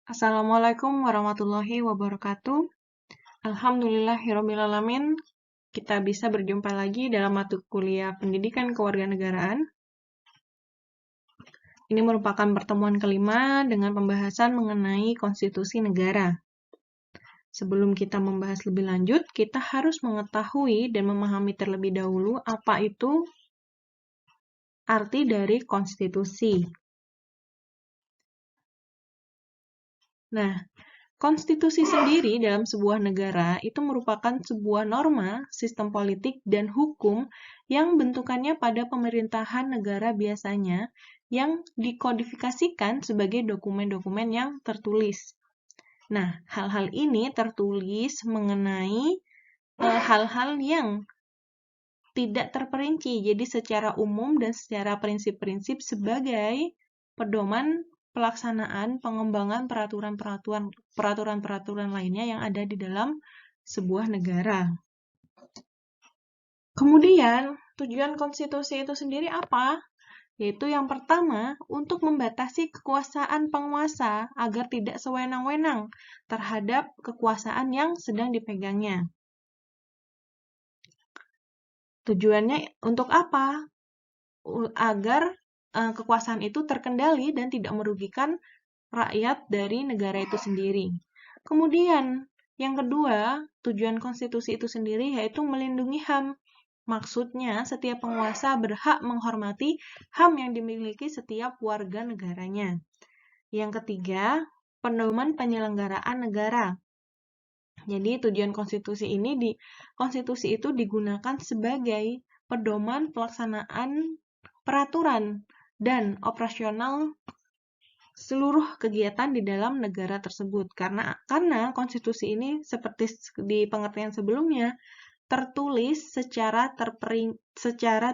Assalamualaikum warahmatullahi wabarakatuh. Alhamdulillahirrabbilalamin. Kita bisa berjumpa lagi dalam mata kuliah Pendidikan Kewarganegaraan. Ini merupakan pertemuan kelima dengan pembahasan mengenai konstitusi negara. Sebelum kita membahas lebih lanjut, kita harus mengetahui dan memahami terlebih dahulu apa itu arti dari konstitusi. Nah, konstitusi sendiri dalam sebuah negara itu merupakan sebuah norma, sistem politik, dan hukum yang bentukannya pada pemerintahan negara biasanya yang dikodifikasikan sebagai dokumen-dokumen yang tertulis. Nah, hal-hal ini tertulis mengenai hal-hal yang tidak terperinci, jadi secara umum dan secara prinsip-prinsip sebagai pedoman pelaksanaan pengembangan peraturan-peraturan lainnya yang ada di dalam sebuah negara. Kemudian, tujuan konstitusi itu sendiri apa? Yaitu yang pertama, untuk membatasi kekuasaan penguasa agar tidak sewenang-wenang terhadap kekuasaan yang sedang dipegangnya. Tujuannya untuk apa? Agar kekuasaan itu terkendali dan tidak merugikan rakyat dari negara itu sendiri. Kemudian, yang kedua, tujuan konstitusi itu sendiri yaitu melindungi HAM. Maksudnya, setiap penguasa berhak menghormati HAM yang dimiliki setiap warga negaranya. Yang ketiga, pedoman penyelenggaraan negara. Jadi, tujuan konstitusi itu digunakan sebagai pedoman pelaksanaan peraturan dan operasional seluruh kegiatan di dalam negara tersebut. Karena konstitusi ini seperti di pengertian sebelumnya tertulis secara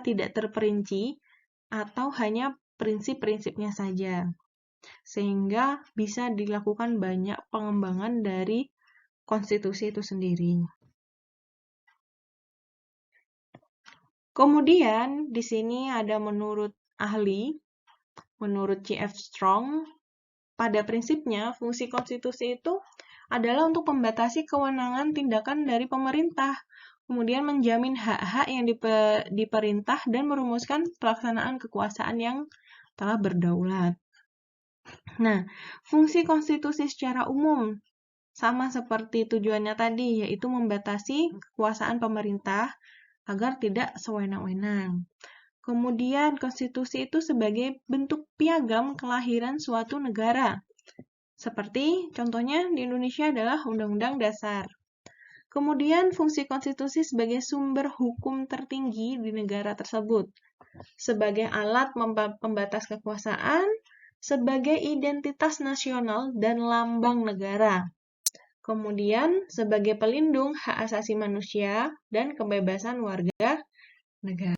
tidak terperinci atau hanya prinsip-prinsipnya saja. Sehingga bisa dilakukan banyak pengembangan dari konstitusi itu sendiri. Kemudian di sini ada menurut C.F. Strong, pada prinsipnya fungsi konstitusi itu adalah untuk membatasi kewenangan tindakan dari pemerintah, kemudian menjamin hak-hak yang diperintah dan merumuskan pelaksanaan kekuasaan yang telah berdaulat. Nah, fungsi konstitusi secara umum sama seperti tujuannya tadi, yaitu membatasi kekuasaan pemerintah agar tidak sewenang-wenang. Kemudian, konstitusi itu sebagai bentuk piagam kelahiran suatu negara. Seperti contohnya di Indonesia adalah Undang-Undang Dasar. Kemudian, fungsi konstitusi sebagai sumber hukum tertinggi di negara tersebut. Sebagai alat pembatas kekuasaan, sebagai identitas nasional dan lambang negara. Kemudian, sebagai pelindung hak asasi manusia dan kebebasan warga negara.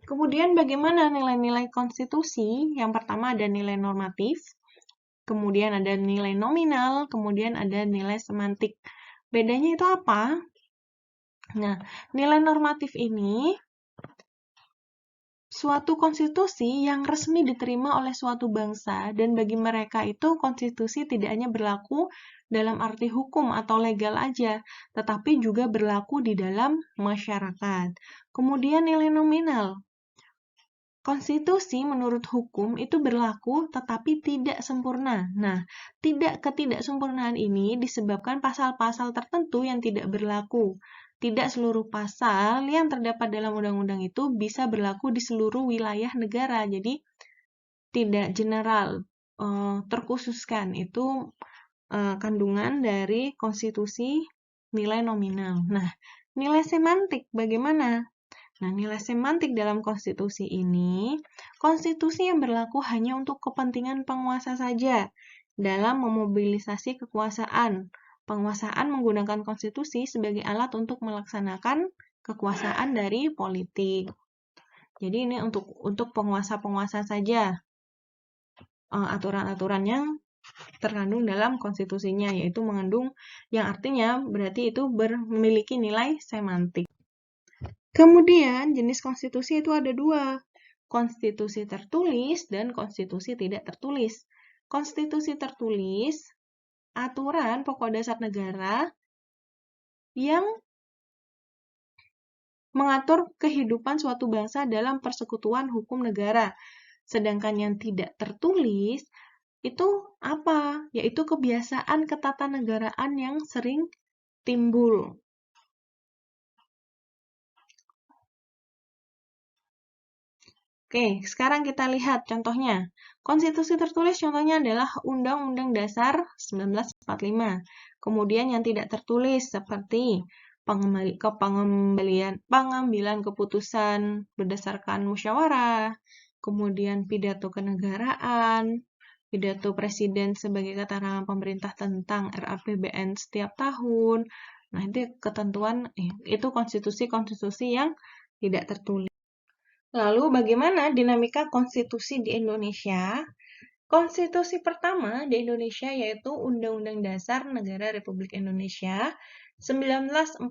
Kemudian, bagaimana nilai-nilai konstitusi? Yang pertama ada nilai normatif, kemudian ada nilai nominal, kemudian ada nilai semantik. Bedanya itu apa? Nah, nilai normatif ini suatu konstitusi yang resmi diterima oleh suatu bangsa, dan bagi mereka itu konstitusi tidak hanya berlaku dalam arti hukum atau legal aja, tetapi juga berlaku di dalam masyarakat. Kemudian nilai nominal. Konstitusi menurut hukum itu berlaku tetapi tidak sempurna. Nah, ketidaksempurnaan ini disebabkan pasal-pasal tertentu yang tidak berlaku. Tidak seluruh pasal yang terdapat dalam undang-undang itu bisa berlaku di seluruh wilayah negara. Jadi, tidak general, terkhususkan. Itu kandungan dari konstitusi nilai nominal. Nah, nilai semantik bagaimana? Nah, nilai semantik dalam konstitusi ini, konstitusi yang berlaku hanya untuk kepentingan penguasa saja dalam memobilisasi kekuasaan. Penguasaan menggunakan konstitusi sebagai alat untuk melaksanakan kekuasaan dari politik. Jadi ini untuk penguasa-penguasa saja aturan-aturan yang terkandung dalam konstitusinya, yaitu mengandung yang artinya berarti itu memiliki nilai semantik. Kemudian, jenis konstitusi itu ada dua, konstitusi tertulis dan konstitusi tidak tertulis. konstitusi tertulis, aturan pokok dasar negara yang mengatur kehidupan suatu bangsa dalam persekutuan hukum negara. Sedangkan yang tidak tertulis itu apa? Yaitu kebiasaan ketatanegaraan yang sering timbul. Oke, sekarang kita lihat contohnya. Konstitusi tertulis contohnya adalah Undang-Undang Dasar 1945. Kemudian yang tidak tertulis seperti pengambilan keputusan berdasarkan musyawarah, kemudian pidato kenegaraan, pidato presiden sebagai keterangan pemerintah tentang RAPBN setiap tahun. Nah, itu ketentuan itu konstitusi-konstitusi yang tidak tertulis. Lalu bagaimana dinamika konstitusi di Indonesia? Konstitusi pertama di Indonesia yaitu Undang-Undang Dasar Negara Republik Indonesia 1945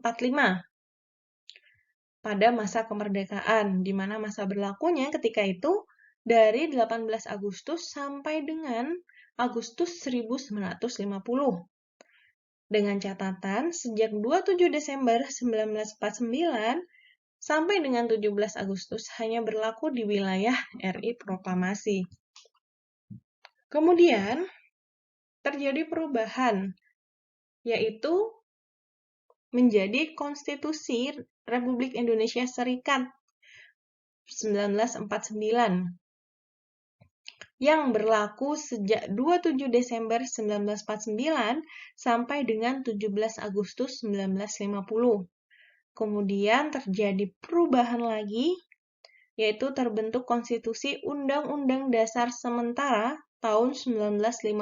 pada masa kemerdekaan, di mana masa berlakunya ketika itu dari 18 Agustus sampai dengan Agustus 1950. Dengan catatan, sejak 27 Desember 1949 sampai dengan 17 Agustus hanya berlaku di wilayah RI Proklamasi. Kemudian, terjadi perubahan, yaitu menjadi Konstitusi Republik Indonesia Serikat 1949 yang berlaku sejak 27 Desember 1949 sampai dengan 17 Agustus 1950. Kemudian terjadi perubahan lagi, yaitu terbentuk Konstitusi Undang-Undang Dasar Sementara tahun 1950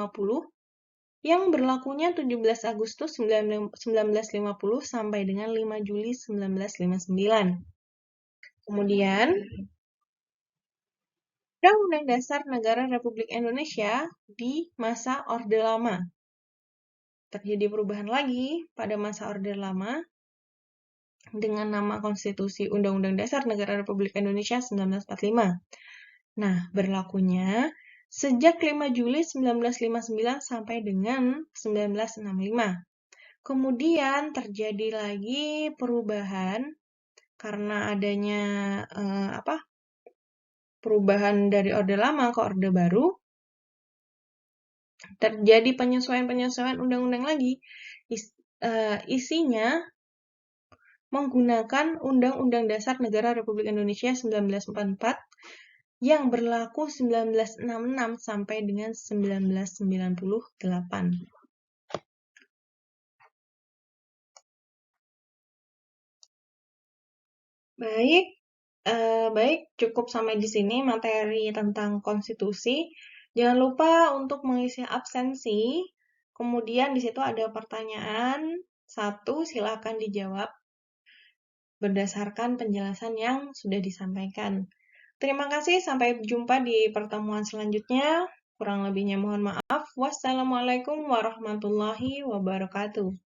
yang berlakunya 17 Agustus 1950 sampai dengan 5 Juli 1959. Kemudian, Undang-Undang Dasar Negara Republik Indonesia di masa Orde Lama. Terjadi perubahan lagi pada masa Orde Lama dengan nama Konstitusi Undang-Undang Dasar Negara Republik Indonesia 1945. Nah, berlakunya sejak 5 Juli 1959 sampai dengan 1965. Kemudian terjadi lagi perubahan karena adanya perubahan dari Orde Lama ke Orde Baru. Terjadi penyesuaian-penyesuaian undang-undang lagi. Isinya menggunakan Undang-Undang Dasar Negara Republik Indonesia 1944 yang berlaku 1966 sampai dengan 1998. Baik, cukup sampai di sini materi tentang konstitusi. Jangan lupa untuk mengisi absensi. Kemudian di situ ada pertanyaan 1, silakan dijawab berdasarkan penjelasan yang sudah disampaikan. Terima kasih, sampai jumpa di pertemuan selanjutnya. Kurang lebihnya mohon maaf. Wassalamualaikum warahmatullahi wabarakatuh.